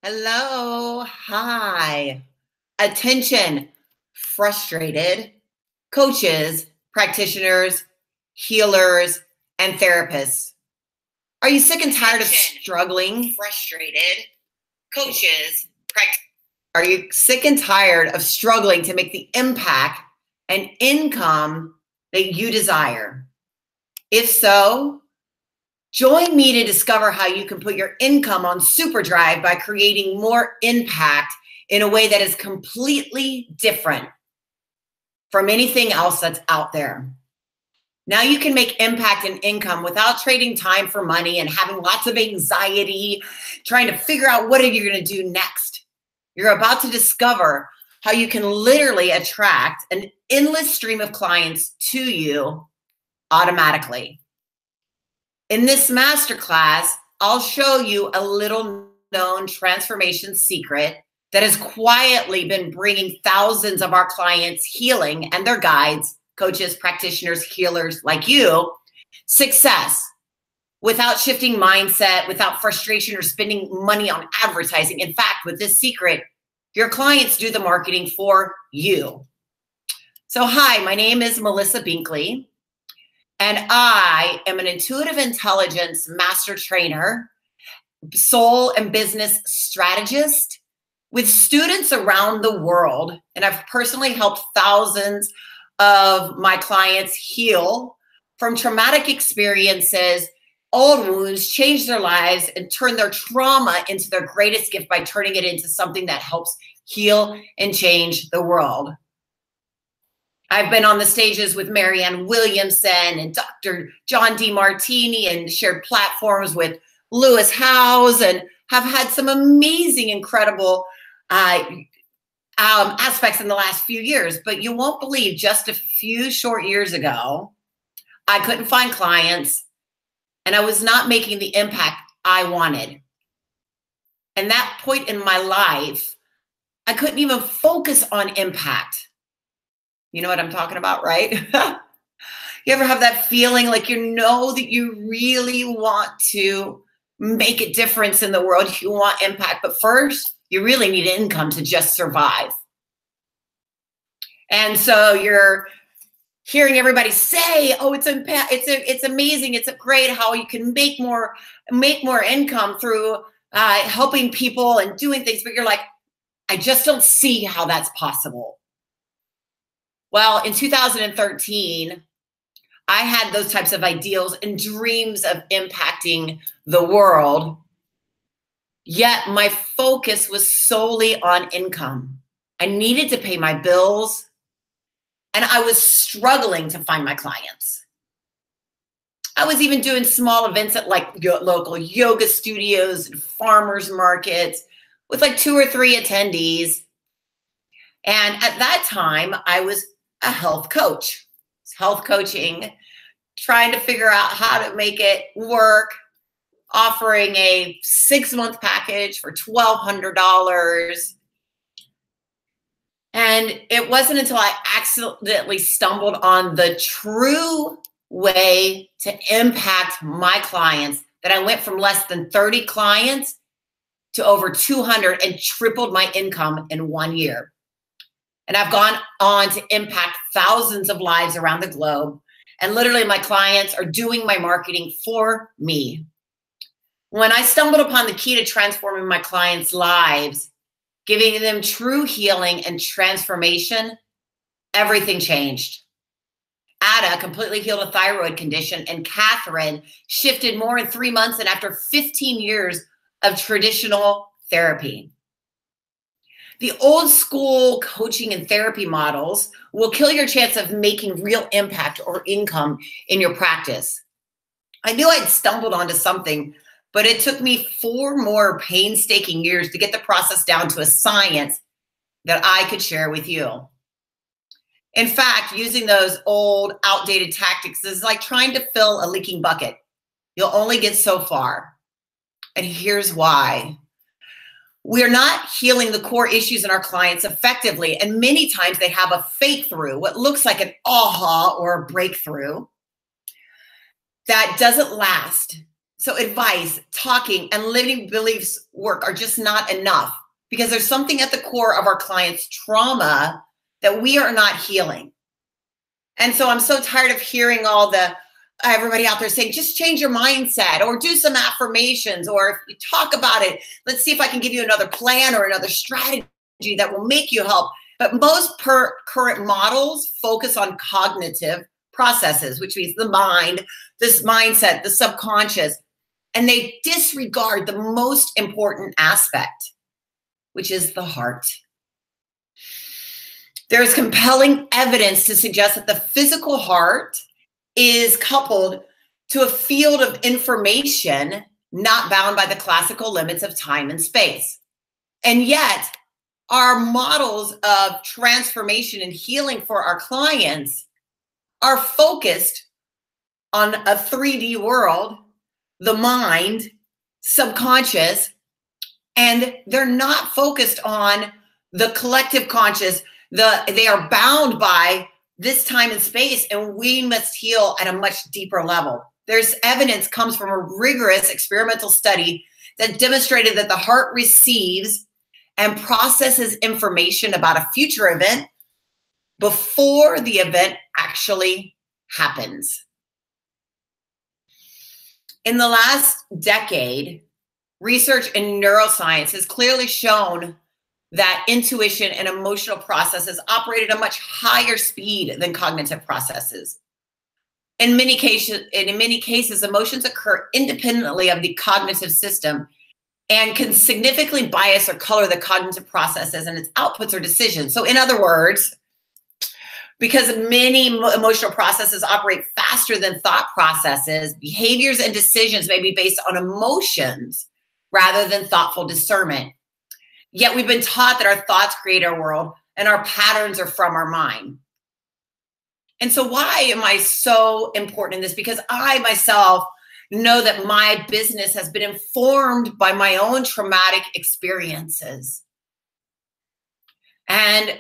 Hello. Hi. Attention. Frustrated coaches, practitioners, healers, and therapists. Are you sick and tired of struggling? Frustrated coaches, are you sick and tired of struggling to make the impact and income that you desire? If so, join me to discover how you can put your income on superdrive by creating more impact in a way that is completely different from anything else that's out there. Now you can make impact and income without trading time for money and having lots of anxiety, trying to figure out what are you going to do next. You're about to discover how you can literally attract an endless stream of clients to you automatically. In this masterclass, I'll show you a little known transformation secret that has quietly been bringing thousands of our clients healing and their guides, coaches, practitioners, healers like you, success without shifting mindset, without frustration or spending money on advertising. In fact, with this secret, your clients do the marketing for you. So hi, my name is Melissa Binkley. And I am an intuitive intelligence master trainer, soul and business strategist with students around the world. And I've personally helped thousands of my clients heal from traumatic experiences, old wounds, change their lives, and turn their trauma into their greatest gift by turning it into something that helps heal and change the world. I've been on the stages with Marianne Williamson and Dr. John DeMartini and shared platforms with Lewis Howes and have had some amazing, incredible aspects in the last few years. But you won't believe just a few short years ago, I couldn't find clients and I was not making the impact I wanted. And that point in my life, I couldn't even focus on impact. You know what I'm talking about, right? You ever have that feeling like you know that you really want to make a difference in the world? You want impact, but first, you really need income to just survive. And so you're hearing everybody say, "Oh, it's amazing, it's great how you can make more income through helping people and doing things," but you're like, "I just don't see how that's possible." Well, in 2013, I had those types of ideals and dreams of impacting the world, yet my focus was solely on income. I needed to pay my bills, and I was struggling to find my clients. I was even doing small events at like local yoga studios and farmers markets with like 2 or 3 attendees. And at that time, I was a health coach, health coaching, trying to figure out how to make it work, offering a 6-month package for $1,200. And it wasn't until I accidentally stumbled on the true way to impact my clients that I went from less than 30 clients to over 200 and tripled my income in 1 year. And I've gone on to impact thousands of lives around the globe. And literally my clients are doing my marketing for me. When I stumbled upon the key to transforming my clients' lives, giving them true healing and transformation, everything changed. Ada completely healed a thyroid condition, and Catherine shifted more in 3 months and after 15 years of traditional therapy. The old school coaching and therapy models will kill your chance of making real impact or income in your practice. I knew I'd stumbled onto something, but it took me 4 more painstaking years to get the process down to a science that I could share with you. In fact, using those old outdated tactics is like trying to fill a leaking bucket. You'll only get so far. And here's why. We're not healing the core issues in our clients effectively. And many times they have a fake through, what looks like an aha or a breakthrough that doesn't last. So advice, talking, and limiting beliefs work are just not enough because there's something at the core of our clients' trauma that we are not healing. And so I'm so tired of hearing all the everybody out there saying, just change your mindset or do some affirmations, or if you talk about it, let's see if I can give you another plan or another strategy that will make you help. But most current models focus on cognitive processes, which means the mind, this mindset, the subconscious, and they disregard the most important aspect, which is the heart. There is compelling evidence to suggest that the physical heart is coupled to a field of information not bound by the classical limits of time and space. And yet, our models of transformation and healing for our clients are focused on a 3D world, the mind, subconscious, and they're not focused on the collective conscious. They are bound by this time and space, and we must heal at a much deeper level. There's evidence comes from a rigorous experimental study that demonstrated that the heart receives and processes information about a future event before the event actually happens. In the last decade, research in neuroscience has clearly shown that intuition and emotional processes operate at a much higher speed than cognitive processes. In many cases, emotions occur independently of the cognitive system and can significantly bias or color the cognitive processes and its outputs or decisions. So in other words, because many emotional processes operate faster than thought processes, behaviors and decisions may be based on emotions rather than thoughtful discernment. Yet we've been taught that our thoughts create our world and our patterns are from our mind. And so why am I so important in this? Because I myself know that my business has been informed by my own traumatic experiences. And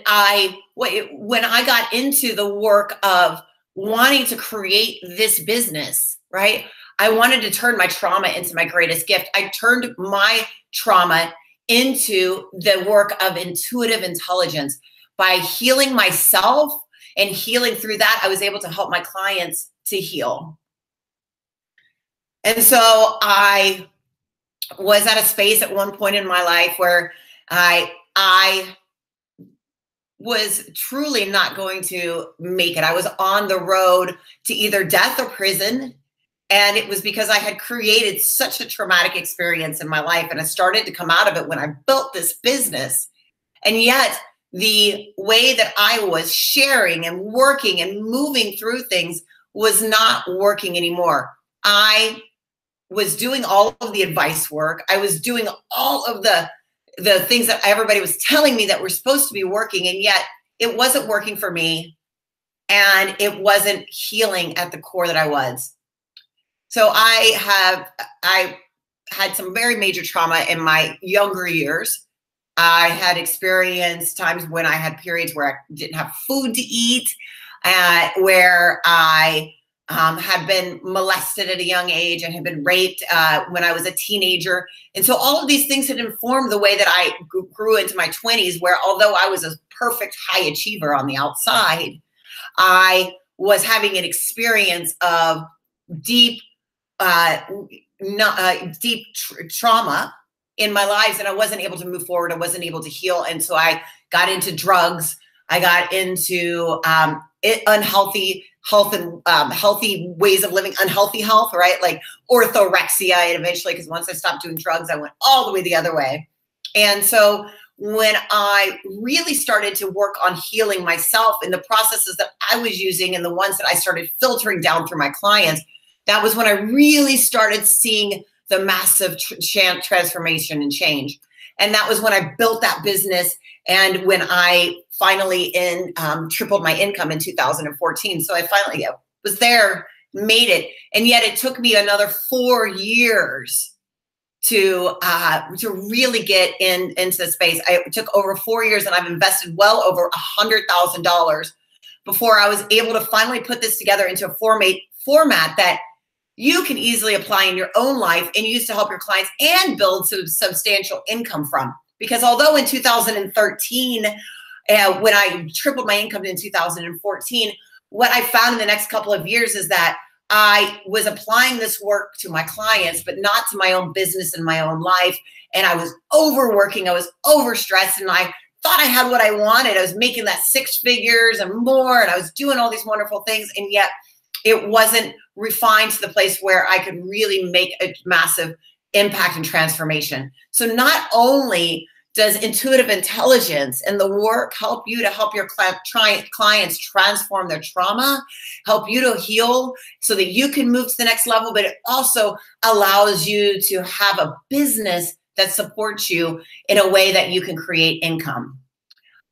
when I got into the work of wanting to create this business, right? I wanted to turn my trauma into my greatest gift. I turned my trauma into the work of intuitive intelligence. By healing myself and healing through that, I was able to help my clients to heal. And so I was at a space at one point in my life where I was truly not going to make it. I was on the road to either death or prison. And it was because I had created such a traumatic experience in my life. And I started to come out of it when I built this business. And yet the way that I was sharing and working and moving through things was not working anymore. I was doing all of the advice work. I was doing all of the things that everybody was telling me that were supposed to be working. And yet it wasn't working for me. And it wasn't healing at the core that I was. So I had some very major trauma in my younger years. I had experienced times when I had periods where I didn't have food to eat, where I had been molested at a young age and had been raped when I was a teenager. And so all of these things had informed the way that I grew into my 20s, where although I was a perfect high achiever on the outside, I was having an experience of deep trauma in my lives, and I wasn't able to move forward. I wasn't able to heal. And so I got into drugs. I got into unhealthy health and healthy ways of living, unhealthy health, right? Like orthorexia. And eventually, because once I stopped doing drugs, I went all the way the other way. And so when I really started to work on healing myself in the processes that I was using and the ones that I started filtering down through my clients, that was when I really started seeing the massive transformation and change. And that was when I built that business and when I finally tripled my income in 2014. So I finally was there, made it. And yet it took me another 4 years to really get into the space. It took over 4 years, and I've invested well over $100,000 before I was able to finally put this together into a format that you can easily apply in your own life and use to help your clients and build some substantial income from. Because although in 2013, when I tripled my income in 2014, what I found in the next couple of years is that I was applying this work to my clients, but not to my own business and my own life. And I was overworking, I was overstressed, and I thought I had what I wanted. I was making that 6 figures and more, and I was doing all these wonderful things, and yet it wasn't refined to the place where I could really make a massive impact and transformation. So not only does intuitive intelligence and the work help you to help your clients transform their trauma, help you to heal so that you can move to the next level, but it also allows you to have a business that supports you in a way that you can create income.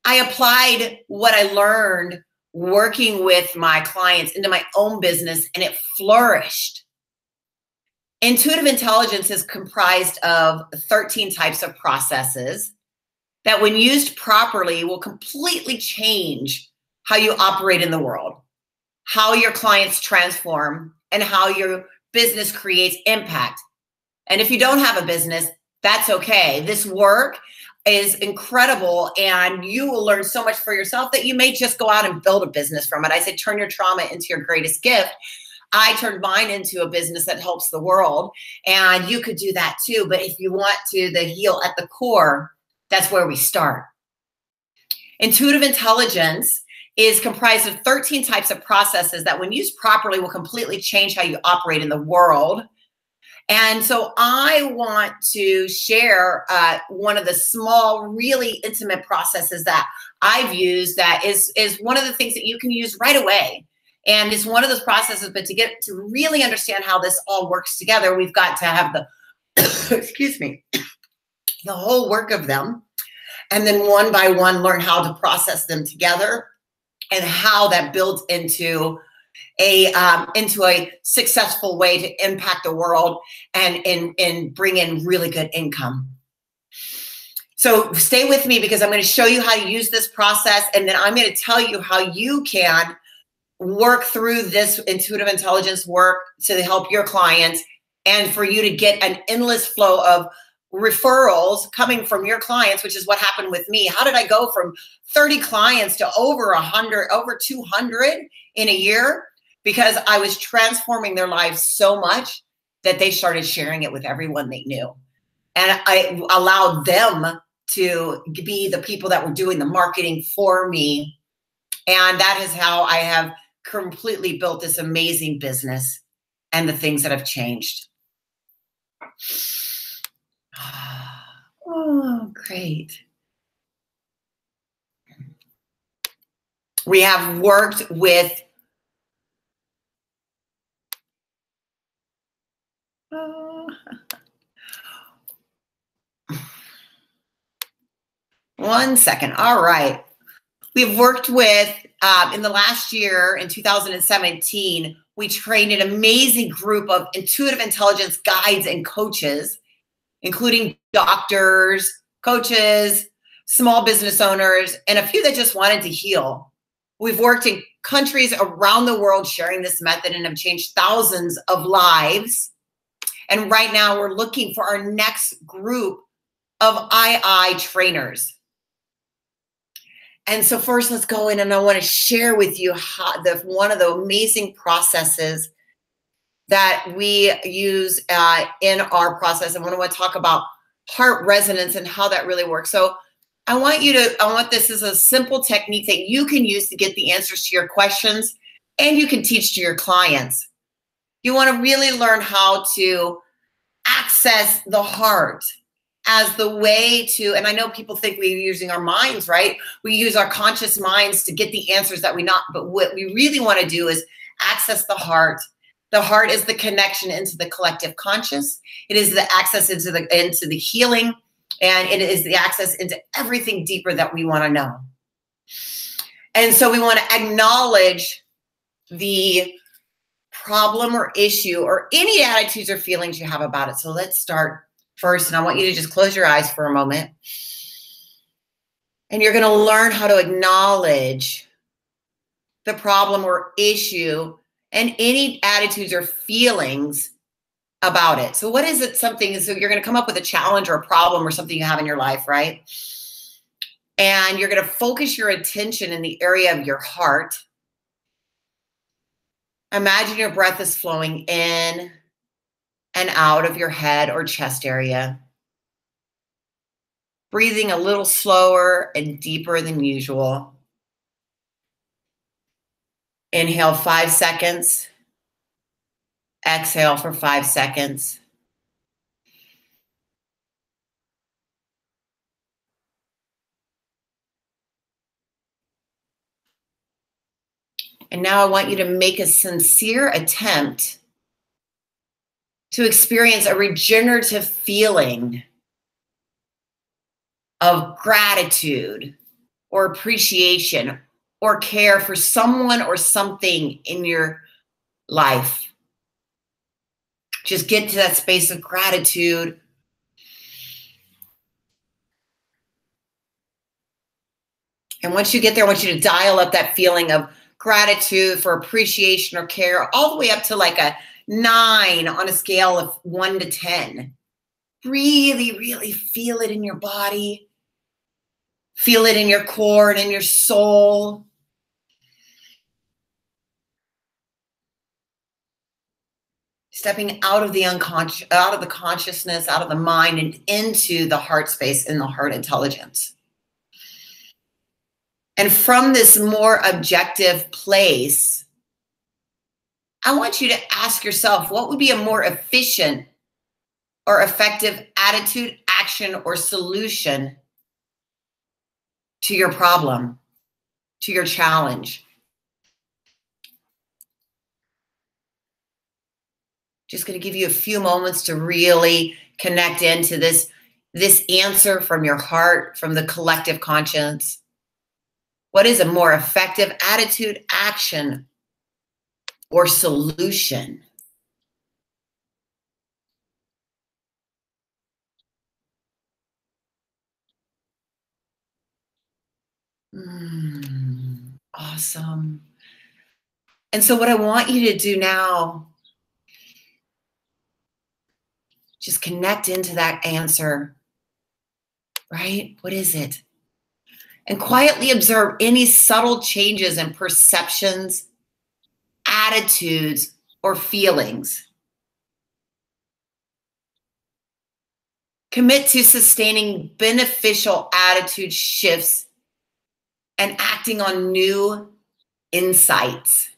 I applied what I learned working with my clients into my own business, and it flourished. Intuitive intelligence is comprised of 13 types of processes that, when used properly, will completely change how you operate in the world, how your clients transform, and how your business creates impact. And if you don't have a business, that's okay. This work is incredible, and you will learn so much for yourself that you may just go out and build a business from it. I say turn your trauma into your greatest gift. I turned mine into a business that helps the world, and you could do that too. But if you want to heal at the core, that's where we start. Intuitive intelligence is comprised of 13 types of processes that, when used properly, will completely change how you operate in the world. And so I want to share one of the small, really intimate processes that I've used that is one of the things that you can use right away. And it's one of those processes, but to get to really understand how this all works together, we've got to have the, excuse me, the whole work of them. And then one by one, learn how to process them together and how that builds into a successful way to impact the world and bring in really good income. So stay with me, because I'm going to show you how to use this process, and then I'm going to tell you how you can work through this intuitive intelligence work to help your clients and for you to get an endless flow of referrals coming from your clients, which is what happened with me. How did I go from 30 clients to over 100, over 200 in a year? Because I was transforming their lives so much that they started sharing it with everyone they knew. And I allowed them to be the people that were doing the marketing for me. And that is how I have completely built this amazing business and the things that have changed. Oh, great. We have worked with one second. All right. We've worked with, in the last year, in 2017, we trained an amazing group of intuitive intelligence guides and coaches, including doctors, coaches, small business owners, and a few that just wanted to heal. We've worked in countries around the world sharing this method and have changed thousands of lives. And right now we're looking for our next group of II trainers. And so first, let's go in, and I want to share with you how one of the amazing processes that we use in our process. And I want to talk about heart resonance and how that really works. So I want this as a simple technique that you can use to get the answers to your questions, and you can teach to your clients. You want to really learn how to access the heart as the way to, and I know people think we're using our minds, right? We use our conscious minds to get the answers that we not, but what we really want to do is access the heart. The heart is the connection into the collective conscious. It is the access into the healing, and it is the access into everything deeper that we want to know. And so we want to acknowledge the problem or issue or any attitudes or feelings you have about it. So let's start first, and I want you to just close your eyes for a moment. And you're going to learn how to acknowledge the problem or issue and any attitudes or feelings about it. So what is it? So you're going to come up with a challenge or a problem or something you have in your life, right? And you're going to focus your attention in the area of your heart. Imagine your breath is flowing in and out of your head or chest area. Breathing a little slower and deeper than usual. Inhale 5 seconds. Exhale for 5 seconds. And now I want you to make a sincere attempt to experience a regenerative feeling of gratitude or appreciation or care for someone or something in your life. Just get to that space of gratitude. And once you get there, I want you to dial up that feeling of gratitude for appreciation or care all the way up to like a 9 on a scale of 1 to 10. Really, really feel it in your body. Feel it in your core and in your soul. Stepping out of the unconscious, out of the consciousness, out of the mind, and into the heart space and the heart intelligence. And from this more objective place, I want you to ask yourself, what would be a more efficient or effective attitude, action, or solution to your problem, to your challenge? Just going to give you a few moments to really connect into this answer from your heart, from the collective conscience. What is a more effective attitude, action, or solution? Awesome. And so what I want you to do now, just connect into that answer, right? What is it? And quietly observe any subtle changes in perceptions, attitudes, or feelings. Commit to sustaining beneficial attitude shifts and acting on new insights.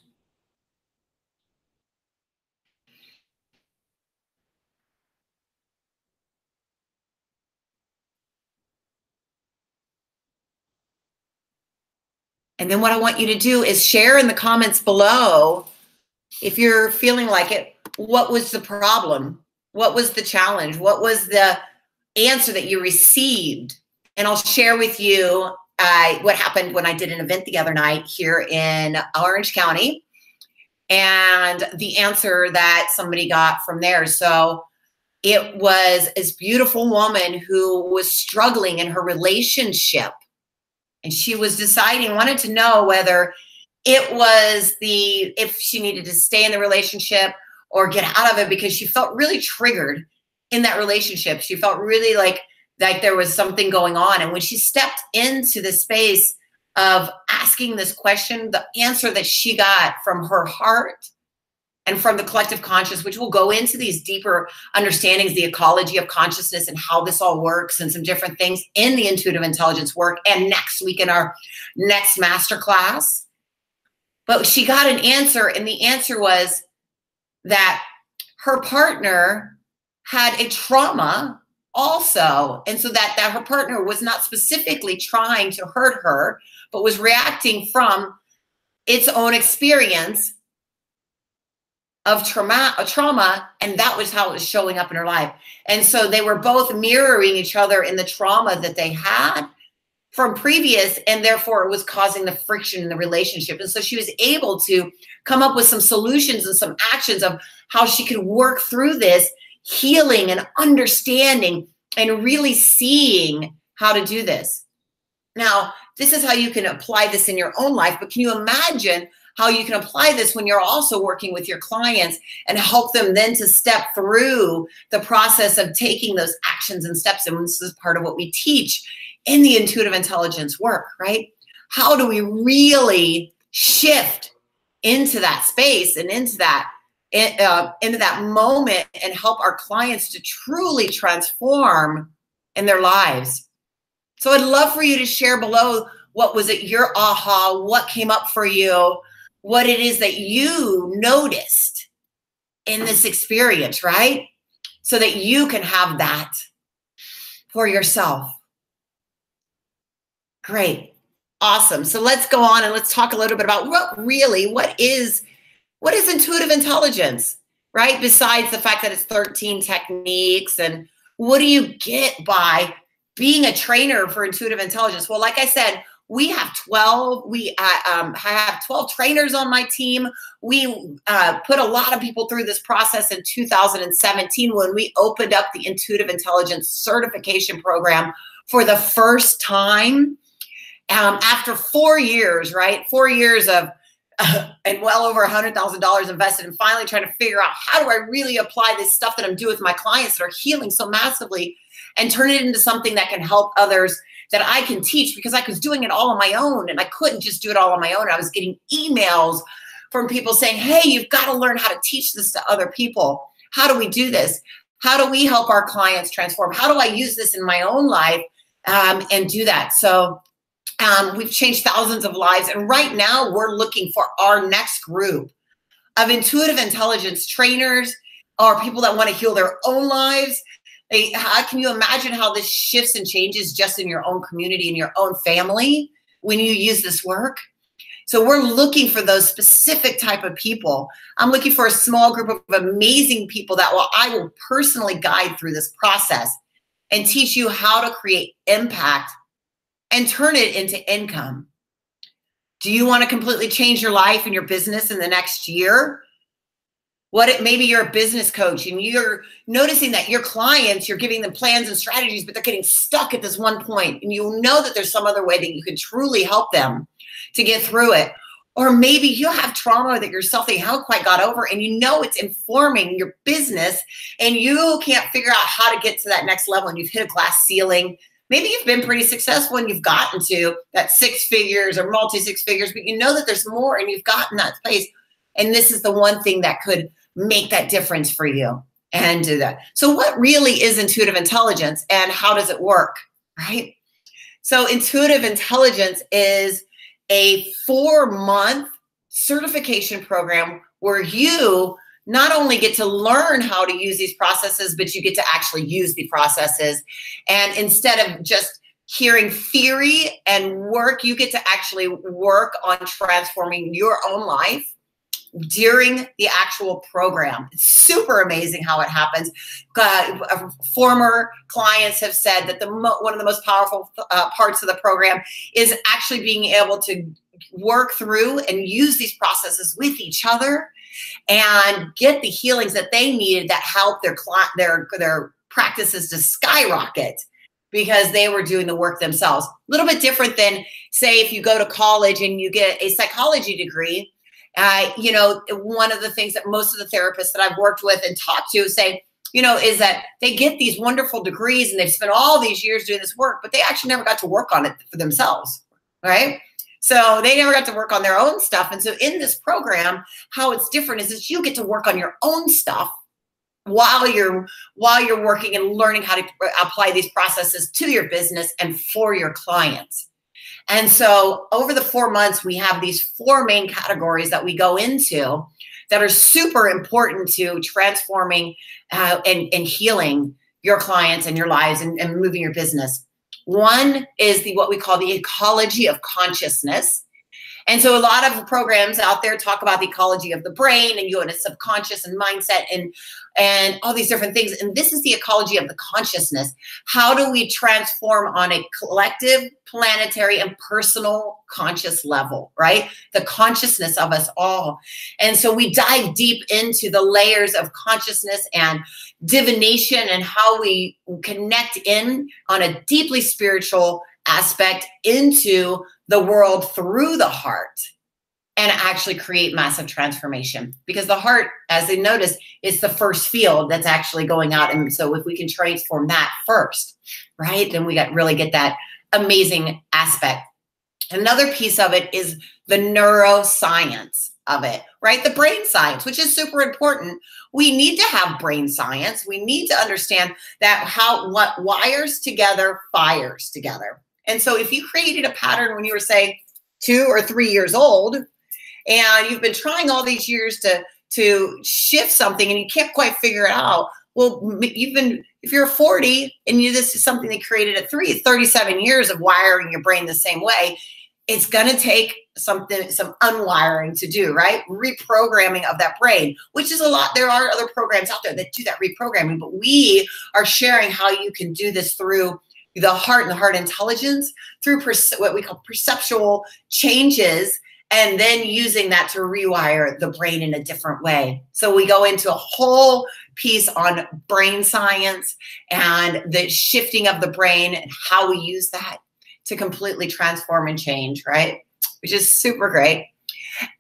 And then what I want you to do is share in the comments below, if you're feeling like it, what was the problem? What was the challenge? What was the answer that you received? And I'll share with you what happened when I did an event the other night here in Orange County and the answer that somebody got from there. So it was this beautiful woman who was struggling in her relationship. And she was wanted to know whether it was if she needed to stay in the relationship or get out of it, because she felt really triggered in that relationship. She felt really like there was something going on. And when she stepped into the space of asking this question, the answer that she got from her heart and from the collective conscious, which will go into these deeper understandings, the ecology of consciousness and how this all works and some different things in the intuitive intelligence work and next week in our next masterclass. But she got an answer, and the answer was that her partner had a trauma also. And so that her partner was not specifically trying to hurt her, but was reacting from its own experience of trauma, and that was how it was showing up in her life. And so they were both mirroring each other in the trauma that they had from previous, and therefore it was causing the friction in the relationship. And so she was able to come up with some solutions and some actions of how she could work through this, healing and understanding and really seeing how to do this. Now, this is how you can apply this in your own life, but can you imagine how you can apply this when you're also working with your clients and help them then to step through the process of taking those actions and steps. And this is part of what we teach in the intuitive intelligence work, right? How do we really shift into that space and into that moment and help our clients to truly transform in their lives? So I'd love for you to share below, what was it, your aha, what came up for you, what it is that you noticed in this experience, right? So that you can have that for yourself. Great. Awesome. So let's go on and let's talk a little bit about what is intuitive intelligence, right? Besides the fact that it's 13 techniques, and what do you get by being a trainer for intuitive intelligence? Well, like I said, we have 12. I have 12 trainers on my team. We put a lot of people through this process in 2017 when we opened up the Intuitive Intelligence Certification Program for the first time. After 4 years, right? 4 years of and well over $100,000 invested in finally trying to figure out, how do I really apply this stuff that I'm doing with my clients that are healing so massively and turn it into something that can help others, that I can teach, because I was doing it all on my own and I couldn't just do it all on my own. I was getting emails from people saying, hey, you've got to learn how to teach this to other people. How do we do this? How do we help our clients transform? How do I use this in my own life and do that? So we've changed thousands of lives. And right now we're looking for our next group of intuitive intelligence trainers, or people that want to heal their own lives. How can you imagine how this shifts and changes just in your own community, in your own family, when you use this work? So we're looking for those specific type of people. I'm looking for a small group of amazing people that I will personally guide through this process and teach you how to create impact and turn it into income. Do you want to completely change your life and your business in the next year? Maybe you're a business coach and you're noticing that your clients, you're giving them plans and strategies, but they're getting stuck at this one point, and you know that there's some other way that you can truly help them to get through it. Or maybe you have trauma that yourself that you haven't quite got over, and you know it's informing your business and you can't figure out how to get to that next level, and you've hit a glass ceiling. Maybe you've been pretty successful and you've gotten to that 6 figures or multi-6 figures, but you know that there's more and you've gotten that place. And this is the one thing that could make that difference for you and do that. So what really is intuitive intelligence and how does it work, right? So intuitive intelligence is a 4-month certification program where you not only get to learn how to use these processes, but you get to actually use the processes. And instead of just hearing theory and work, you get to actually work on transforming your own life during the actual program. It's super amazing how it happens. Former clients have said that one of the most powerful parts of the program is actually being able to work through and use these processes with each other and get the healings that they needed that help their practices to skyrocket because they were doing the work themselves. A little bit different than, say, if you go to college and you get a psychology degree. One of the things that most of the therapists that I've worked with and talked to say, is that they get these wonderful degrees and they've spent all these years doing this work, but they actually never got to work on it for themselves, right? So they never got to work on their own stuff. And so in this program, how it's different is that you get to work on your own stuff while you're working and learning how to apply these processes to your business and for your clients. And so over the 4 months, we have these 4 main categories that we go into that are super important to transforming and healing your clients and your lives and moving your business. One is what we call the ecology of consciousness. And so a lot of programs out there talk about the ecology of the brain and you and its subconscious and mindset and all these different things. And this is the ecology of the consciousness. How do we transform on a collective, planetary, and personal conscious level, right? The consciousness of us all. And so we dive deep into the layers of consciousness and divination and how we connect in on a deeply spiritual aspect into the world through the heart. and actually create massive transformation. Because the heart, as they notice, is the first field that's actually going out. And so if we can transform that first, right, then we really get that amazing aspect. Another piece of it is the neuroscience of it, right? The brain science, which is super important. We need to have brain science. We need to understand that what wires together fires together. And so if you created a pattern when you were, say, 2 or 3 years old, and you've been trying all these years to shift something and you can't quite figure it out, well, if you're 40 and this is something they created at 37 years of wiring your brain the same way, it's going to take some unwiring to do, right? Reprogramming of that brain, which is a lot. There are other programs out there that do that reprogramming, but we are sharing how you can do this through the heart and the heart intelligence, through what we call perceptual changes, and then using that to rewire the brain in a different way. So we go into a whole piece on brain science and the shifting of the brain and how we use that to completely transform and change, right? Which is super great.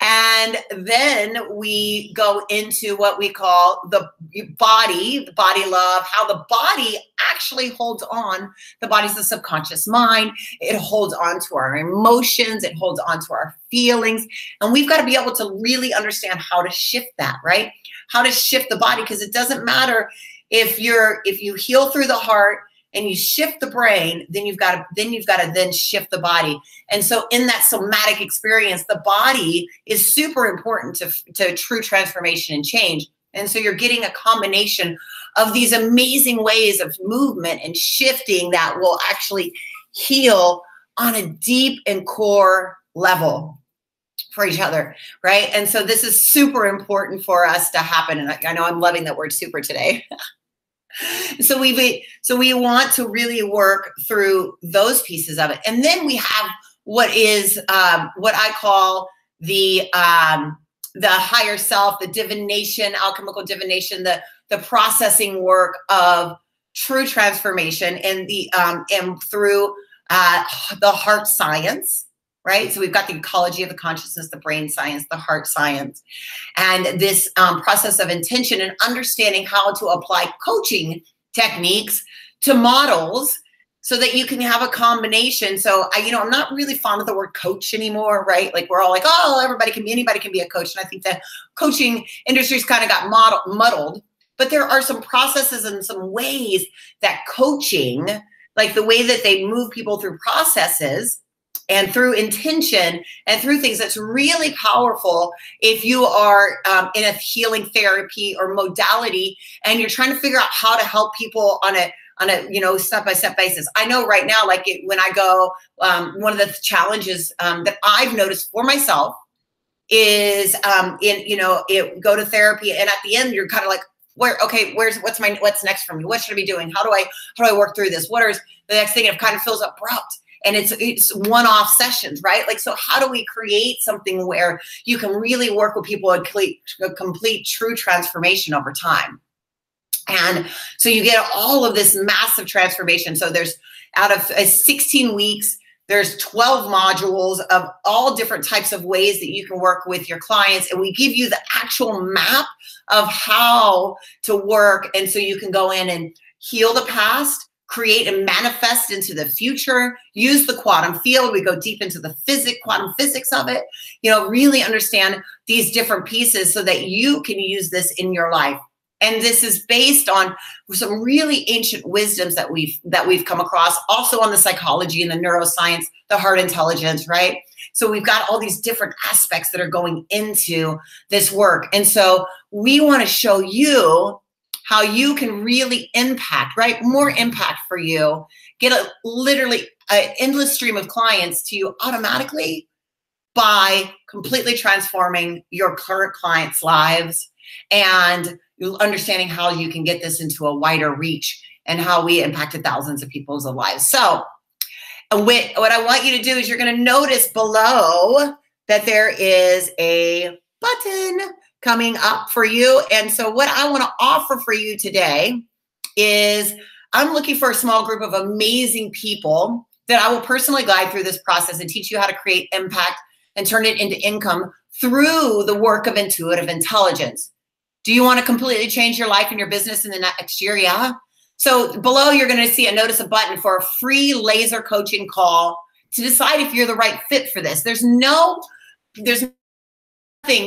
And then we go into what we call the body love, how the body actually holds on. The body's the subconscious mind. It holds on to our emotions. It holds on to our feelings. And we've got to be able to really understand how to shift that, right? How to shift the body, because it doesn't matter if you heal through the heart and you shift the brain, then you've got to shift the body. And so in that somatic experience, the body is super important to true transformation and change. And so you're getting a combination of these amazing ways of movement and shifting that will actually heal on a deep and core level for each other, right? And so this is super important for us to happen. And I know I'm loving that word super today. So we want to really work through those pieces of it. And then we have what I call the higher self, the divination, alchemical divination, the processing work of true transformation and through the heart science. Right? So we've got the ecology of the consciousness, the brain science, the heart science, and this process of intention and understanding how to apply coaching techniques to models so that you can have a combination. So I'm not really fond of the word coach anymore, right? Like we're all like, oh, anybody can be a coach. And I think the coaching industry's kind of got muddled, but there are some processes and some ways that coaching, like the way that they move people through processes, and through intention and through things that's really powerful if you are in a healing therapy or modality and you're trying to figure out how to help people on a step-by-step basis. I know right now, like when I go, one of the challenges that I've noticed for myself is go to therapy, and at the end you're kind of like, what's next for me? What should I be doing? How do I work through this? What is the next thing? It kind of feels abrupt. And it's one-off sessions, right? Like, so how do we create something where you can really work with people and a complete true transformation over time? And so you get all of this massive transformation. So there's out of 16 weeks, there's 12 modules of all different types of ways that you can work with your clients. And we give you the actual map of how to work. And so you can go in and heal the past, create and manifest into the future, use the quantum field. We go deep into the quantum physics of it, really understand these different pieces so that you can use this in your life. And this is based on some really ancient wisdoms that we've come across, also on the psychology and the neuroscience, the heart intelligence, right? So we've got all these different aspects that are going into this work. And so we want to show you how you can really impact, right? More impact for you, get literally an endless stream of clients to you automatically by completely transforming your current clients' lives and understanding how you can get this into a wider reach and how we impacted thousands of people's lives. So what I want you to do is you're going to notice below that there is a button coming up for you. And so what I want to offer for you today is I'm looking for a small group of amazing people that I will personally guide through this process and teach you how to create impact and turn it into income through the work of intuitive intelligence. Do you want to completely change your life and your business in the next year? Yeah. So below, you're going to see a notice a button for a free laser coaching call to decide if you're the right fit for this. There's nothing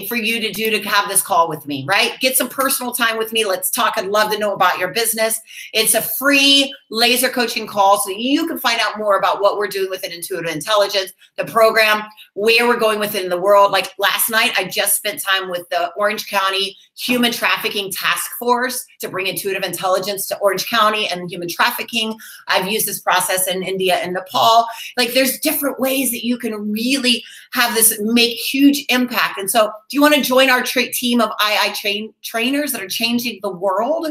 for you to do to have this call with me, right? Get some personal time with me. Let's talk. I'd love to know about your business. It's a free laser coaching call so you can find out more about what we're doing with intuitive intelligence, the program, where we're going with it in the world. Like last night, I just spent time with the Orange County Human Trafficking Task Force to bring intuitive intelligence to Orange County and human trafficking. I've used this process in India and Nepal. Like there's different ways that you can really have this make huge impact. And so do you want to join our team of trainers that are changing the world?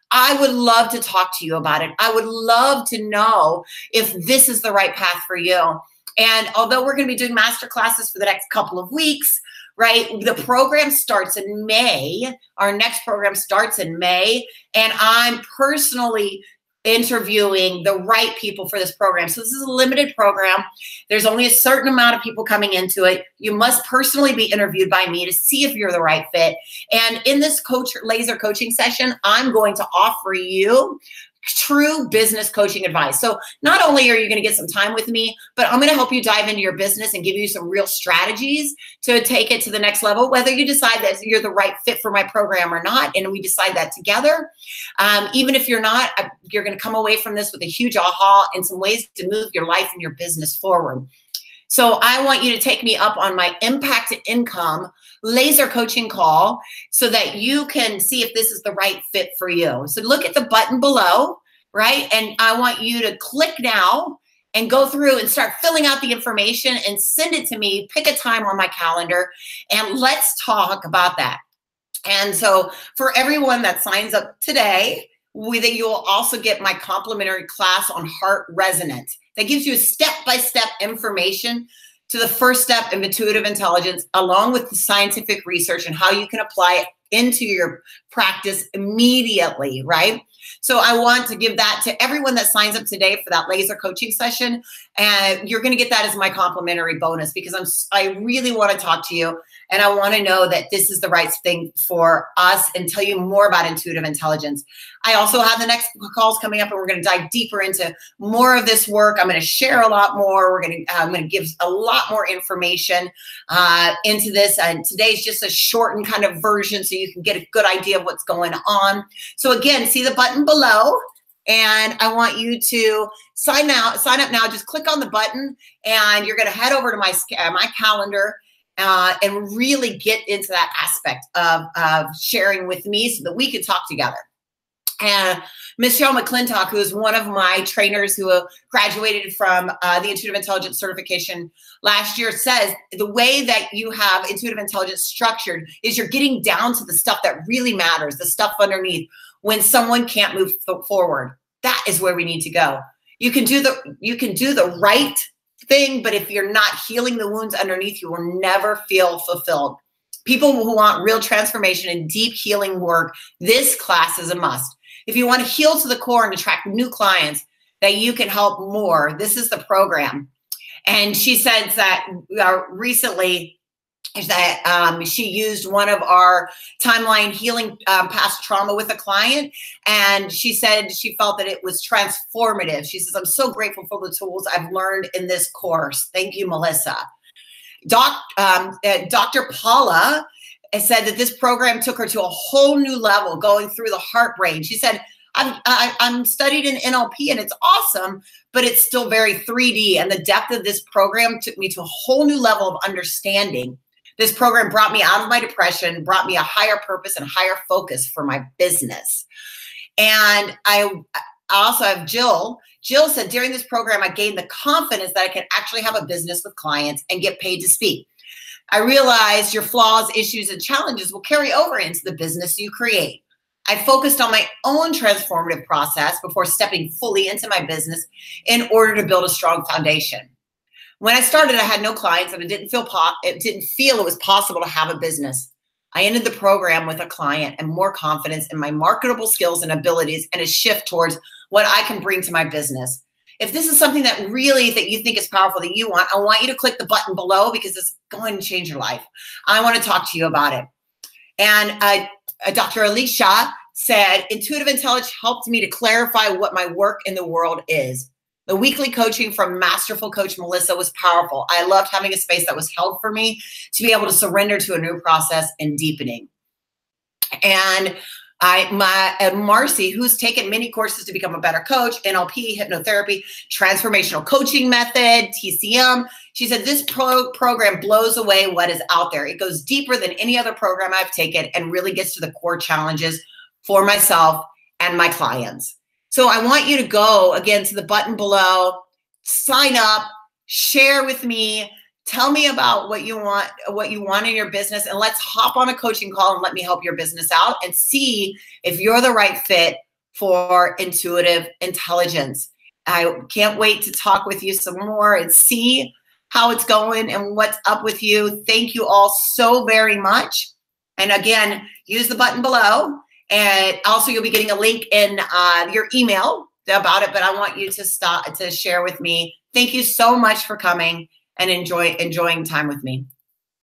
I would love to talk to you about it. I would love to know if this is the right path for you. And although we're going to be doing master classes for the next couple of weeks, right? The program starts in May. Our next program starts in May. And I'm personally interviewing the right people for this program. So this is a limited program. There's only a certain amount of people coming into it. You must personally be interviewed by me to see if you're the right fit. And in this laser coaching session, I'm going to offer you true business coaching advice. So not only are you going to get some time with me, but I'm going to help you dive into your business and give you some real strategies to take it to the next level, whether you decide that you're the right fit for my program or not. And we decide that together. Even if you're not, you're going to come away from this with a huge aha and some ways to move your life and your business forward. So I want you to take me up on my impact income laser coaching call so that you can see if this is the right fit for you. So look at the button below, right? And I want you to click now and go through and start filling out the information and send it to me. Pick a time on my calendar and let's talk about that. And so for everyone that signs up today, you will also get my complimentary class on heart resonance. That gives you step-by-step information to the first step of intuitive intelligence, along with the scientific research and how you can apply it into your practice immediately, right? So I want to give that to everyone that signs up today for that laser coaching session. And you're going to get that as my complimentary bonus because I really want to talk to you and I want to know that this is the right thing for us and tell you more about intuitive intelligence. I also have the next calls coming up and we're going to dive deeper into more of this work. I'm going to share a lot more. I'm going to give a lot more information into this. And today's just a shortened kind of version so you can get a good idea of what's going on. So again, see the button below. And I want you to sign up now. Just click on the button and you're going to head over to my calendar and really get into that aspect of sharing with me so that we can talk together. And Michelle McClintock, who is one of my trainers who graduated from the Intuitive Intelligence certification last year, says the way that you have intuitive intelligence structured is you're getting down to the stuff that really matters, the stuff underneath when someone can't move forward. That is where we need to go. You can do the right thing, but if you're not healing the wounds underneath, you will never feel fulfilled. People who want real transformation and deep healing work, this class is a must. If you want to heal to the core and attract new clients that you can help more, this is the program. And she said that recently that she used one of our timeline healing past trauma with a client. And she said she felt that it was transformative. She says, I'm so grateful for the tools I've learned in this course. Thank you, Melissa. Dr. Paula said that this program took her to a whole new level, going through the heart brain. She said, I'm studied in NLP and it's awesome, but it's still very 3D. And the depth of this program took me to a whole new level of understanding. This program brought me out of my depression, brought me a higher purpose and higher focus for my business. And I also have Jill. Jill said, during this program, I gained the confidence that I can actually have a business with clients and get paid to speak. I realized your flaws, issues, and challenges will carry over into the business you create. I focused on my own transformative process before stepping fully into my business in order to build a strong foundation. When I started, I had no clients and it didn't feel it was possible to have a business. I ended the program with a client and more confidence in my marketable skills and abilities and a shift towards what I can bring to my business. If this is something that you think is powerful that you want, I want you to click the button below because it's going to change your life. I want to talk to you about it. And Dr. Alicia said, intuitive intelligence helped me to clarify what my work in the world is. The weekly coaching from masterful coach Melissa was powerful. I loved having a space that was held for me to be able to surrender to a new process and deepening. And Marcy, who's taken many courses to become a better coach, NLP, hypnotherapy, transformational coaching method, TCM. She said, this program blows away what is out there. It goes deeper than any other program I've taken and really gets to the core challenges for myself and my clients. So I want you to go again to the button below, sign up, share with me, tell me about what you want in your business, and let's hop on a coaching call and let me help your business out and see if you're the right fit for intuitive intelligence. I can't wait to talk with you some more and see how it's going and what's up with you. Thank you all so very much. And again, use the button below. And also you'll be getting a link in your email about it, but I want you to share with me. Thank you so much for coming and enjoying time with me.